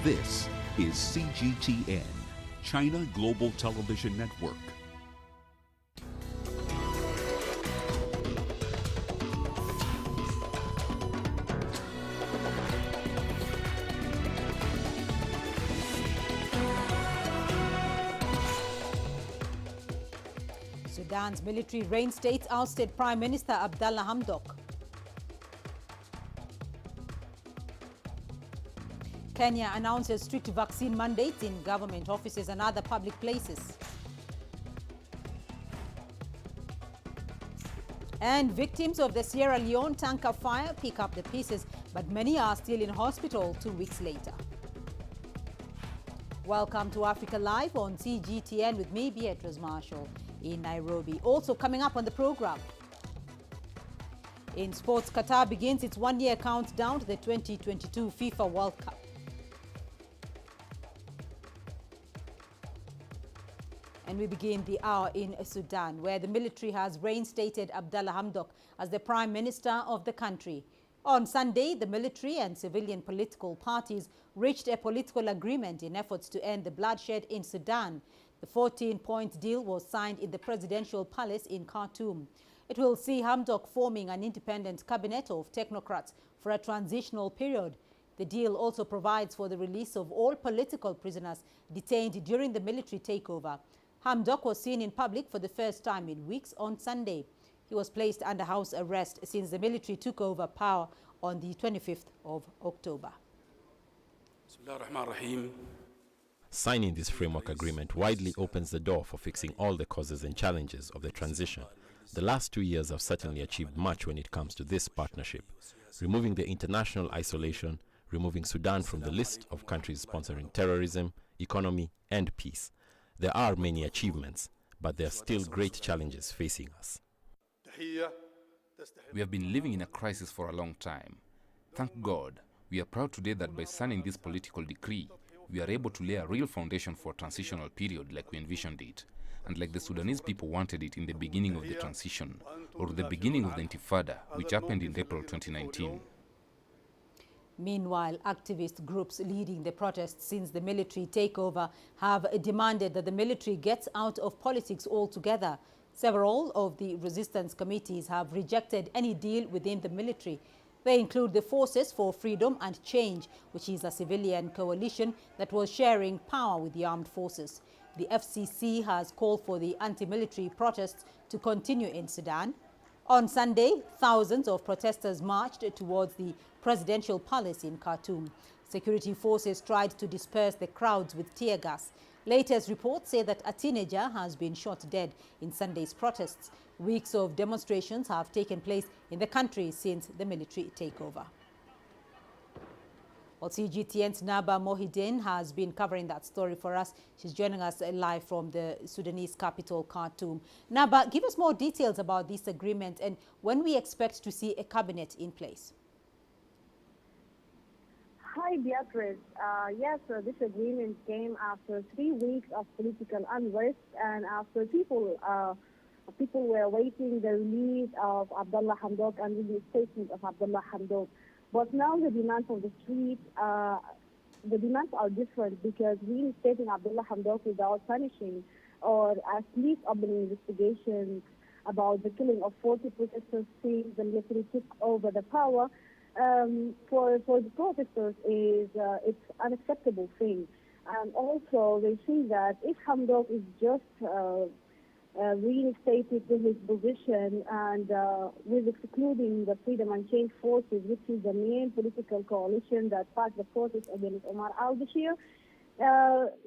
This is CGTN, China Global Television Network. Sudan's military reinstates ousted Prime Minister Abdalla Hamdok. Kenya announces strict vaccine mandates in government offices and other public places. And victims of the Sierra Leone tanker fire pick up the pieces, but many are still in hospital 2 weeks later. Welcome to Africa Live on CGTN with me, Beatrice Marshall, in Nairobi. Also coming up on the program. In sports, Qatar begins its one-year countdown to the 2022 FIFA World Cup. And we begin the hour in Sudan, where the military has reinstated Abdalla Hamdok as the Prime Minister of the country. On Sunday, the military and civilian political parties reached a political agreement in efforts to end the bloodshed in Sudan. The 14-point deal was signed in the presidential palace in Khartoum. It will see Hamdok forming an independent cabinet of technocrats for a transitional period. The deal also provides for the release of all political prisoners detained during the military takeover. Hamdok was seen in public for the first time in weeks on Sunday. He was placed under house arrest since the military took over power on the 25th of October. Signing this framework agreement widely opens the door for fixing all the causes and challenges of the transition. The last 2 years have certainly achieved much when it comes to this partnership, removing the international isolation, removing Sudan from the list of countries sponsoring terrorism, economy, and peace. There are many achievements, but there are still great challenges facing us. We have been living in a crisis for a long time. Thank God, we are proud today that by signing this political decree, we are able to lay a real foundation for a transitional period like we envisioned it, and like the Sudanese people wanted it in the beginning of the transition, or the beginning of the Intifada, which happened in April 2019. Meanwhile, activist groups leading the protests since the military takeover have demanded that the military gets out of politics altogether. Several of the resistance committees have rejected any deal within the military. They include the Forces for Freedom and Change, which is a civilian coalition that was sharing power with the armed forces. The FCC has called for the anti-military protests to continue in Sudan. On Sunday, thousands of protesters marched towards the presidential palace in Khartoum. Security forces tried to disperse the crowds with tear gas. Latest reports say that a teenager has been shot dead in Sunday's protests. Weeks of demonstrations have taken place in the country since the military takeover. Well, CGTN's Naba Mohideen has been covering that story for us. She's joining us live from the Sudanese capital, Khartoum. Naba, give us more details about this agreement and when we expect to see a cabinet in place. Hi, Beatrice. Yes, this agreement came after 3 weeks of political unrest and after people were awaiting the release of Abdalla Hamdok and the statement of Abdalla Hamdok. But now the demands of the street, the demands are different because reinstating Abdalla Hamdok without punishing or at least opening investigations about the killing of 40 protesters since the military took over the power for the protesters is it's unacceptable thing. And also they see that if Hamdok is just reinstated to his position and with excluding the Freedom and Change Forces, which is the main political coalition that fought the protest against Omar al-Bashir,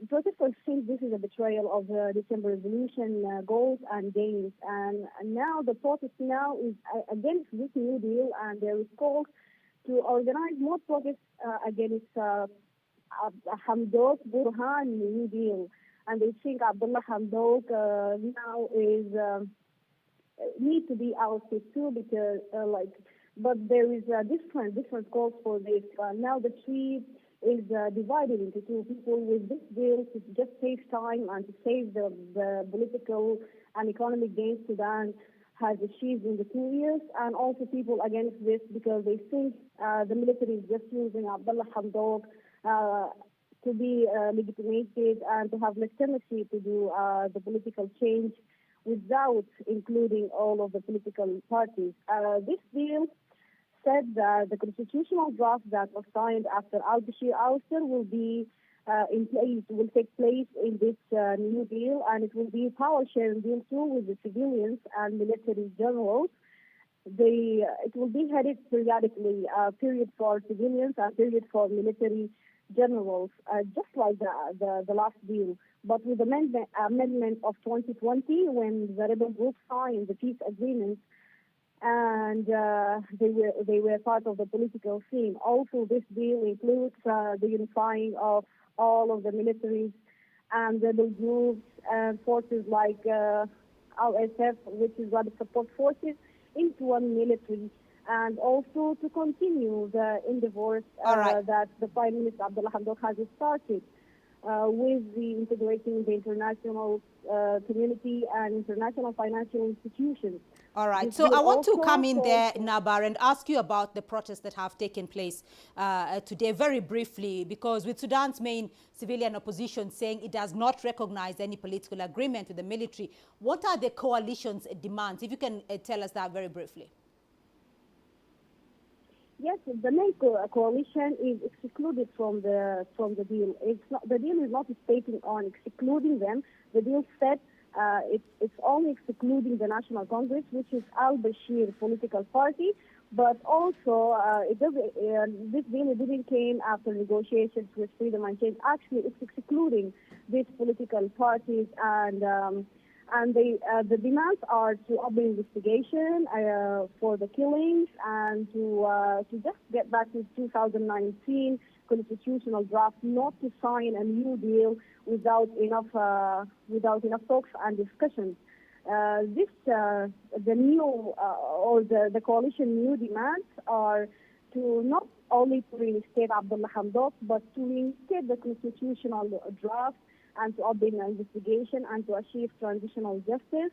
protesters think this is a betrayal of the December Revolution goals and gains. And now the protest now is against this new deal, and there is calls to organize more protests against Hamdok Burhan new deal. And they think Abdalla Hamdok now is need to be ousted too because but there is different calls for this. Now the street is divided into two. People with this deal to just save time and to save the political and economic gains Sudan has achieved in the 2 years, and also people against this because they think the military is just using Abdalla Hamdok to be legitimated and to have legitimacy to do the political change without including all of the political parties. This deal said that the constitutional draft that was signed after al-Bashir ouster will be in place, will take place in this new deal, and it will be a power sharing deal too with the civilians and military generals. It will be headed periodically, period for civilians and period for military generals, just like the last deal. But with the amendment of 2020, when the rebel group signed the peace agreement, and they were part of the political scene. Also, this deal includes the unifying of all of the militaries and rebel groups and forces like RSF, which is Rapid Support Forces, into one military, and also to continue the endeavors that the Prime Minister Abdalla Hamdok has started with the integrating the international community and international financial institutions. All right. So I want to come in there, Nabar, and ask you about the protests that have taken place today very briefly, because with Sudan's main civilian opposition saying it does not recognize any political agreement with the military, what are the coalition's demands? If you can tell us that very briefly. Yes, the main coalition is excluded from the deal. The deal is not stating on excluding them. The deal said it's only excluding the National Congress, which is al-Bashir political party, but also this deal didn't came after negotiations with Freedom and Change. Actually, it's excluding these political parties, and the demands are to open investigation for the killings and to just get back to 2019 constitutional draft, not to sign a new deal without enough talks and discussions. The coalition new demands are to not only to reinstate Abdalla Hamdok, but to reinstate the constitutional draft and to open an investigation and to achieve transitional justice,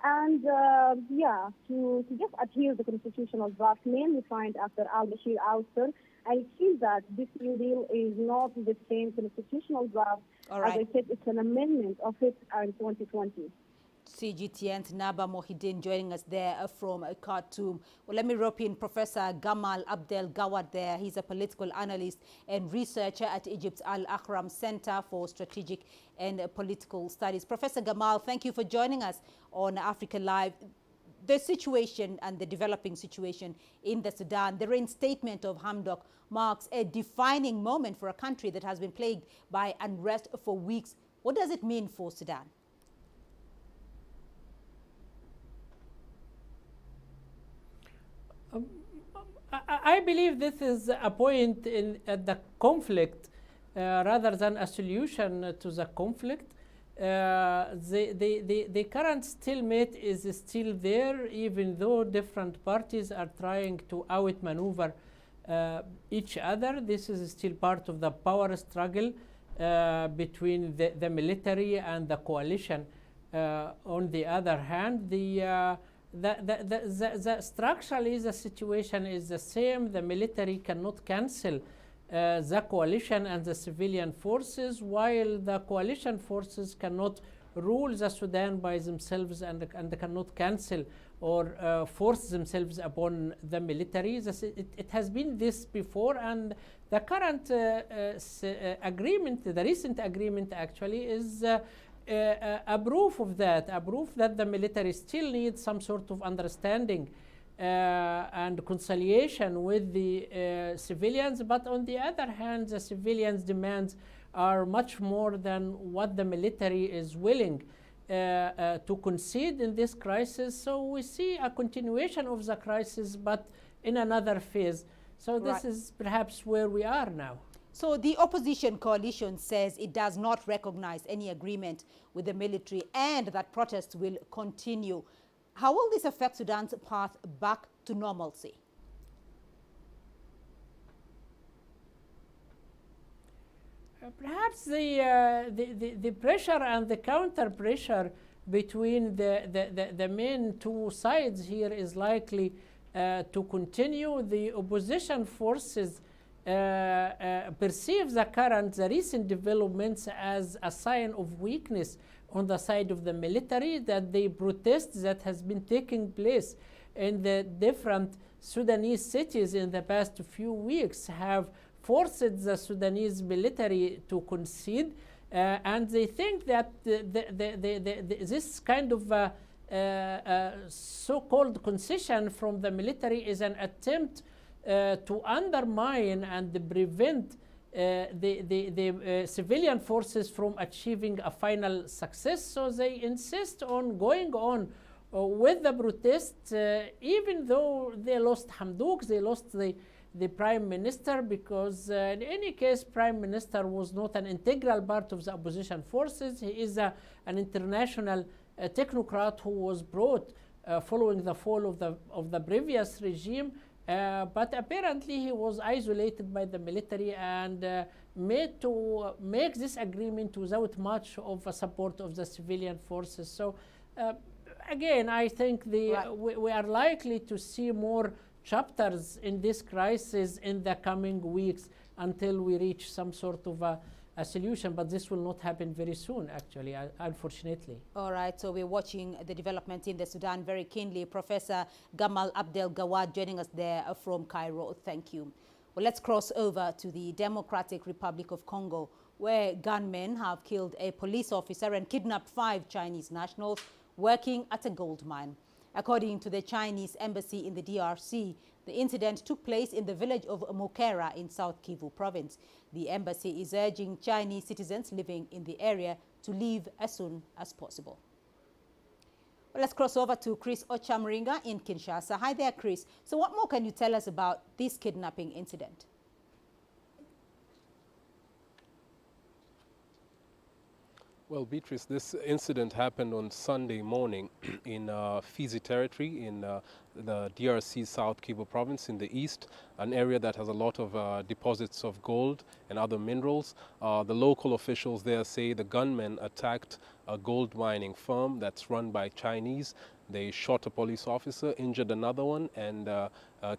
and to just adhere the constitutional draft mainly signed after al-Bashir ouster. And it seems that this new deal is not the same constitutional draft. As I said, it's an amendment of it in 2020. CGTN's Naba Mohideen joining us there from Khartoum. Well, let me rope in Professor GAMAL Abdel Gawad there. He's a political analyst and researcher at Egypt's Ahram Center for Strategic and Political Studies. Professor GAMAL, thank you for joining us on Africa Live. The situation and the developing situation in the Sudan, the reinstatement of Hamdok marks a defining moment for a country that has been plagued by unrest for weeks. What does it mean for Sudan? I believe this is a point in the conflict rather than a solution to the conflict. The current stalemate is still there, even though different parties are trying to outmaneuver each other. This is still part of the power struggle between the military and the coalition. On the other hand, structurally the situation is the same. The military cannot cancel the coalition and the civilian forces, while the coalition forces cannot rule the Sudan by themselves and cannot cancel or force themselves upon the military. It has been this before, and the current agreement, the recent agreement actually, is a proof of that, a proof that the military still needs some sort of understanding and conciliation with the civilians. But on the other hand, the civilians' demands are much more than what the military is willing to concede in this crisis. So we see a continuation of the crisis, but in another phase. So this is perhaps where we are now. So the opposition coalition says it does not recognize any agreement with the military and that protests will continue. How will this affect Sudan's path back to normalcy? Perhaps the pressure and the counter pressure between the main two sides here is likely to continue. The opposition forces perceive the recent developments as a sign of weakness on the side of the military, that the protests that has been taking place in the different Sudanese cities in the past few weeks have forced the Sudanese military to concede, and they think that this kind of so-called concession from the military is an attempt to undermine and prevent the civilian forces from achieving a final success. So they insist on going on with the protests, even though they lost Hamdok, they lost the prime minister, because in any case, prime minister was not an integral part of the opposition forces. He is an international technocrat who was brought following the fall of the previous regime. But apparently he was isolated by the military and made to make this agreement without much of a support of the civilian forces. So again, I think we are likely to see more chapters in this crisis in the coming weeks until we reach some sort of a solution, but this will not happen very soon, actually, unfortunately. All right, so we're watching the development in the Sudan very keenly. Professor GAMAL Abdel Gawad joining us there from Cairo. Thank you. Well, let's cross over to the Democratic Republic of Congo, where gunmen have killed a police officer and kidnapped 5 Chinese nationals working at a gold mine. According to the Chinese embassy in the DRC, the incident took place in the village of Mukera in South Kivu province. The embassy is urging Chinese citizens living in the area to leave as soon as possible. Well, let's cross over to Chris Ochamringa in Kinshasa. Hi there, Chris. So what more can you tell us about this kidnapping incident? Well, Beatrice, this incident happened on Sunday morning in Fizi territory in the DRC South Kivu province in the east, an area that has a lot of deposits of gold and other minerals. The local officials there say the gunmen attacked a gold mining firm that's run by Chinese. They shot a police officer, injured another one, and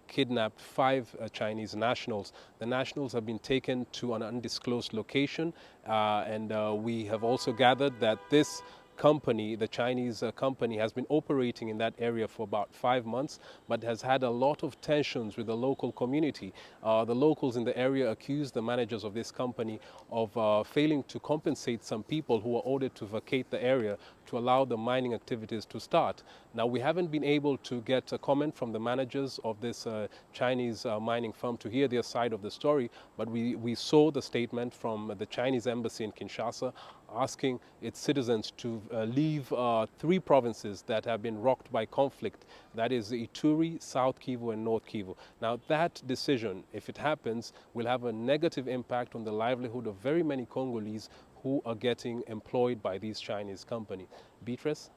kidnapped 5 Chinese nationals. The nationals have been taken to an undisclosed location, and we have also gathered that this company, the Chinese company, has been operating in that area for about 5 months, but has had a lot of tensions with the local community. The locals in the area accuse the managers of this company of failing to compensate some people who were ordered to vacate the area to allow the mining activities to start. Now, we haven't been able to get a comment from the managers of this Chinese mining firm to hear their side of the story, but we saw the statement from the Chinese embassy in Kinshasa asking its citizens to leave 3 provinces that have been rocked by conflict. That is Ituri, South Kivu, and North Kivu. Now, that decision, if it happens, will have a negative impact on the livelihood of very many Congolese who are getting employed by these Chinese companies. Beatrice?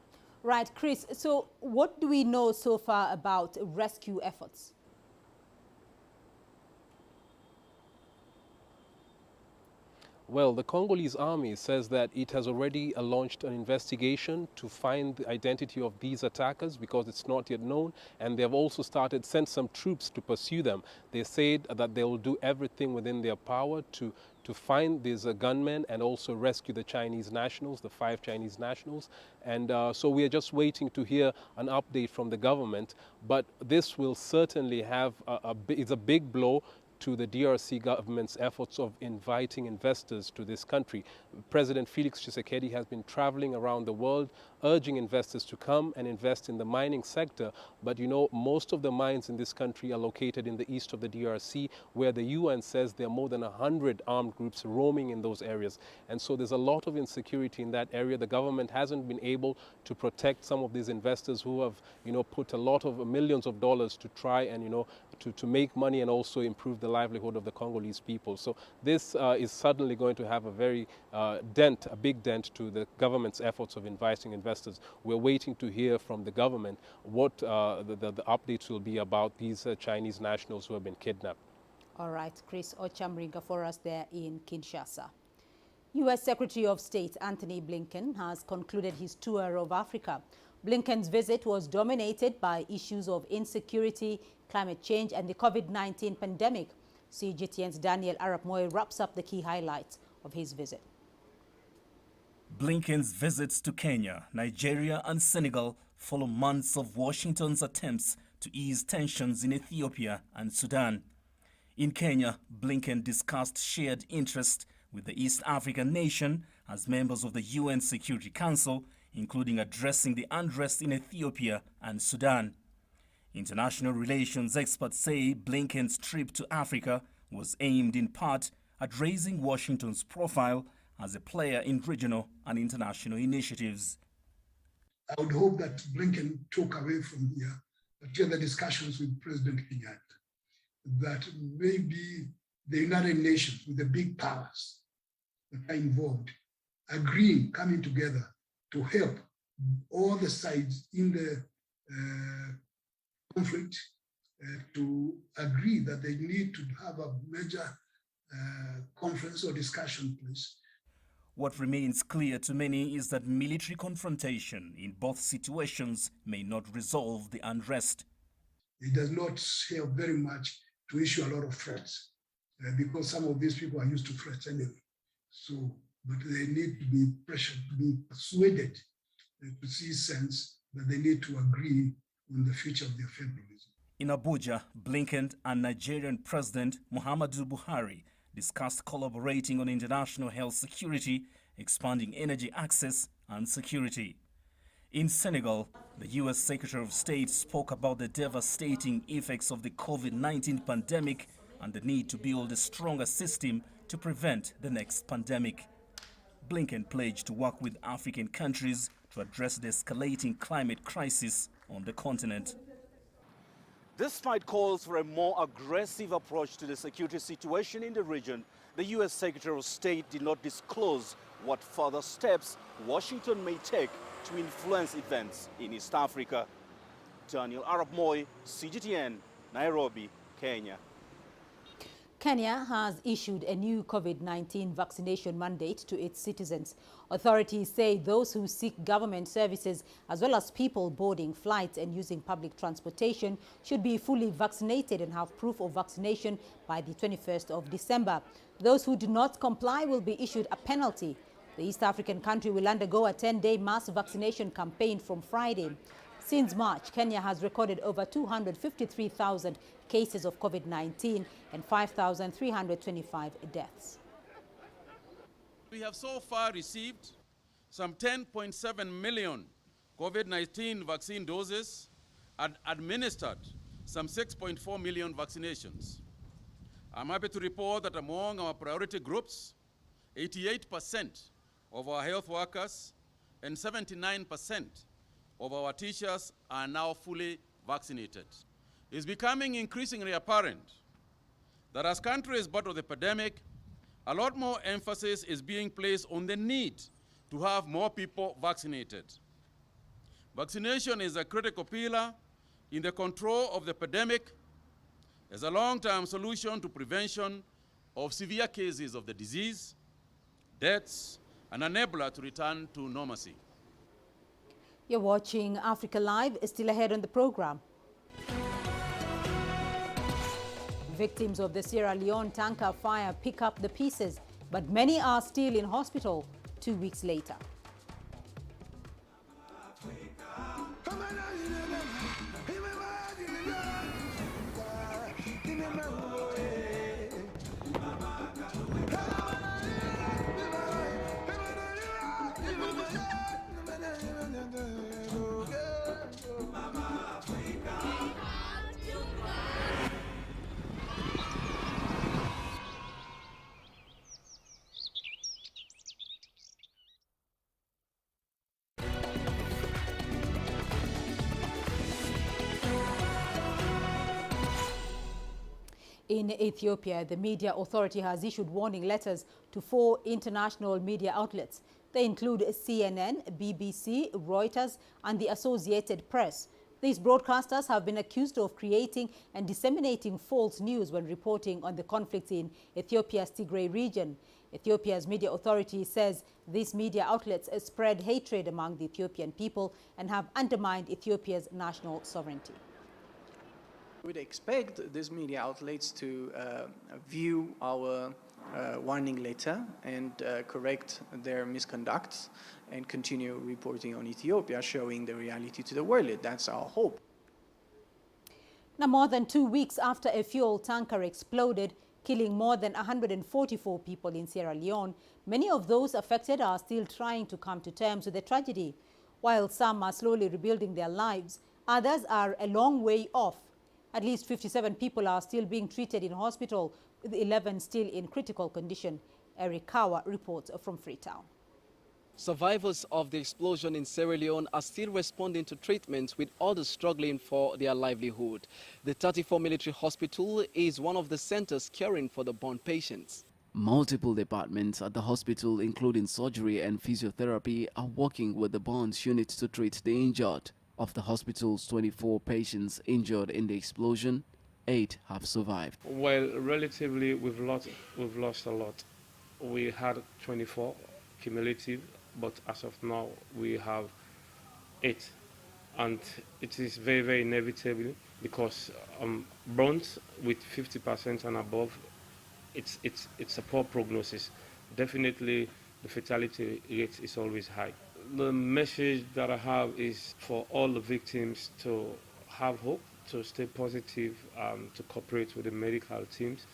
Right, Chris. So what do we know so far about rescue efforts? Well, the Congolese army says that it has already launched an investigation to find the identity of these attackers because it's not yet known, and they have also sent some troops to pursue them. They said that they will do everything within their power to find these gunmen and also rescue the Chinese nationals, the 5 Chinese nationals. And so we are just waiting to hear an update from the government. But this will certainly have it's a big blow to the DRC government's efforts of inviting investors to this country. President Felix Tshisekedi has been traveling around the world urging investors to come and invest in the mining sector. But you know, most of the mines in this country are located in the east of the DRC, where the UN says there are more than 100 armed groups roaming in those areas. And so there's a lot of insecurity in that area. The government hasn't been able to protect some of these investors who have, you know, put a lot of millions of dollars to try and, you know, to make money and also improve the livelihood of the Congolese people. So this is suddenly going to have a very a big dent to the government's efforts of inviting investors. We're waiting to hear from the government what the updates will be about these Chinese nationals who have been kidnapped. All right, Chris Ochamringa for us there in Kinshasa. U.S. Secretary of State Antony Blinken has concluded his tour of Africa. Blinken's visit was dominated by issues of insecurity, climate change, and the COVID-19 pandemic. CGTN's Daniel Arap Moy wraps up the key highlights of his visit. Blinken's visits to Kenya, Nigeria and Senegal follow months of Washington's attempts to ease tensions in Ethiopia and Sudan. In Kenya, Blinken discussed shared interest with the East African nation as members of the UN Security Council, including addressing the unrest in Ethiopia and Sudan. International relations experts say Blinken's trip to Africa was aimed in part at raising Washington's profile as a player in regional and international initiatives. I would hope that Blinken took away from here, particularly the discussions with President Kenyatta, that maybe the United Nations with the big powers that are involved, agreeing, coming together to help all the sides in the conflict to agree that they need to have a major conference or discussion place. What remains clear to many is that military confrontation in both situations may not resolve the unrest. It does not help very much to issue a lot of threats because some of these people are used to threats anyway. So, but they need to be pressured, to be persuaded to see sense that they need to agree on the future of their federalism. In Abuja, Blinken and Nigerian President Muhammadu Buhari discussed collaborating on international health security, expanding energy access and security. In Senegal, the U.S. Secretary of State spoke about the devastating effects of the COVID-19 pandemic and the need to build a stronger system to prevent the next pandemic. Blinken pledged to work with African countries to address the escalating climate crisis on the continent. Despite calls for a more aggressive approach to the security situation in the region, the U.S. Secretary of State did not disclose what further steps Washington may take to influence events in East Africa. Daniel Arap Moy, CGTN, Nairobi, Kenya. Kenya has issued a new COVID-19 vaccination mandate to its citizens. Authorities say those who seek government services as well as people boarding flights and using public transportation should be fully vaccinated and have proof of vaccination by the 21st of December. Those who do not comply will be issued a penalty. The East African country will undergo a 10-day mass vaccination campaign from Friday. Since March, Kenya has recorded over 253,000 cases of COVID-19 and 5,325 deaths. We have so far received some 10.7 million COVID-19 vaccine doses and administered some 6.4 million vaccinations. I'm happy to report that among our priority groups, 88% of our health workers and 79% of our teachers are now fully vaccinated. It's becoming increasingly apparent that as countries battle the pandemic, a lot more emphasis is being placed on the need to have more people vaccinated. Vaccination is a critical pillar in the control of the pandemic as a long-term solution to prevention of severe cases of the disease, deaths, and enabler to return to normalcy. You're watching Africa Live. Still ahead on the program. Victims of the Sierra Leone tanker fire pick up the pieces, but many are still in hospital 2 weeks later. In Ethiopia, the media authority has issued warning letters to 4 international media outlets. They include CNN, BBC, Reuters, and the Associated Press. These broadcasters have been accused of creating and disseminating false news when reporting on the conflict in Ethiopia's Tigray region. Ethiopia's media authority says these media outlets spread hatred among the Ethiopian people and have undermined Ethiopia's national sovereignty. We'd expect these media outlets to view our warning letter and correct their misconducts and continue reporting on Ethiopia, showing the reality to the world. That's our hope. Now, more than 2 weeks after a fuel tanker exploded, killing more than 144 people in Sierra Leone, many of those affected are still trying to come to terms with the tragedy. While some are slowly rebuilding their lives, others are a long way off. At least 57 people are still being treated in hospital, with 11 still in critical condition. KAWA reports from Freetown. Survivors of the explosion in Sierra Leone are still responding to treatment, with others struggling for their livelihood. The 34 military hospital is one of the centers caring for the burn patients. Multiple departments at the hospital, including surgery and physiotherapy, are working with the burns unit to treat the injured. Of the hospital's 24 patients injured in the explosion, 8 have survived. Well, relatively, we've lost a lot. We had 24 cumulative, but as of now, we have 8. And it is very, very inevitable because burns with 50% and above, it's a poor prognosis. Definitely, the fatality rate is always high. The message that I have is for all the victims to have hope, to stay positive, to cooperate with the medical teams,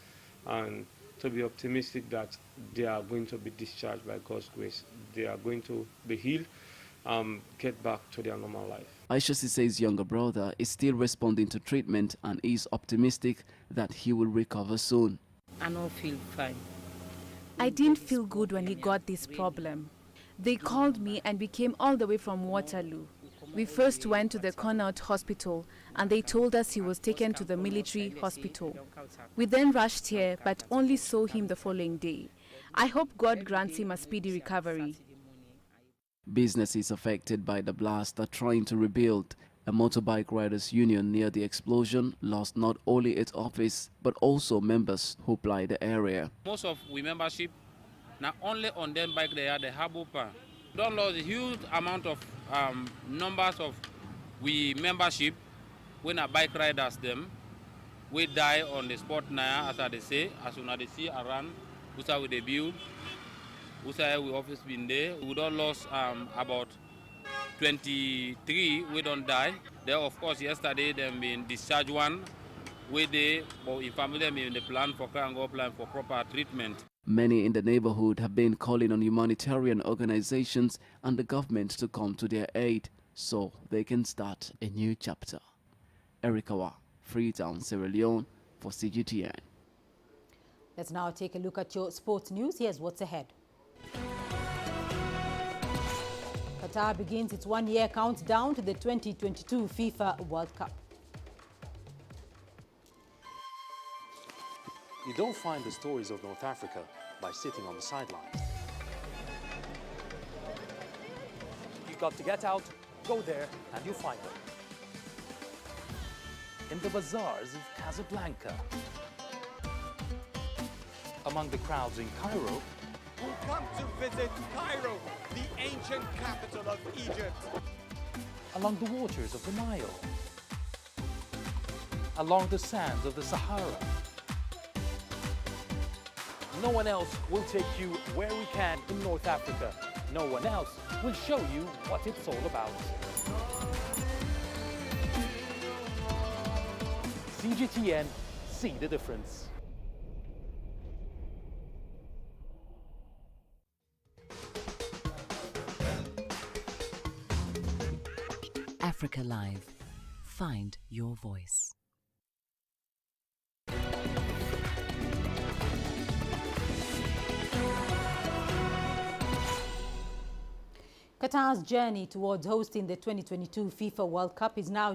and to be optimistic that they are going to be discharged by God's grace. They are going to be healed, get back to their normal life. ISHA SESAY's younger brother is still responding to treatment and is optimistic that he will recover soon. I don't feel fine. I didn't feel good when we got this problem. They called me and we came all the way from Waterloo. We first went to the Connaught Hospital and they told us he was taken to the military hospital. We then rushed here but only saw him the following day. I hope God grants him a speedy recovery. Businesses affected by the blast are trying to rebuild. A motorbike riders union near the explosion lost not only its office but also members who ply the area. Most of we membership, not only on them bike they have open. Don't lose a huge amount of numbers of we membership when a bike riders them. We die on the spot now, as they say, as soon as they see around, we with the build, we office been there. We don't lose about 23, we don't die. There, of course, yesterday them been discharged one, we they, but in family them in the plan for plan for proper treatment. Many in the neighborhood have been calling on humanitarian organizations and the government to come to their aid so they can start a new chapter. KAWA, Freetown, Sierra Leone for CGTN. Let's now take a look at your sports news. Here's what's ahead. Qatar begins its one-year countdown to the 2022 FIFA World Cup. You don't find the stories of North Africa by sitting on the sidelines. You've got to get out, go there, and you'll find them. In the bazaars of Casablanca. Among the crowds in Cairo. Who come to visit Cairo, the ancient capital of Egypt. Along the waters of the Nile. Along the sands of the Sahara. No one else will take you where we can in North Africa. No one else will show you what it's all about. CGTN, see the difference. Africa Live. Find your voice. Qatar's journey towards hosting the 2022 FIFA World Cup is now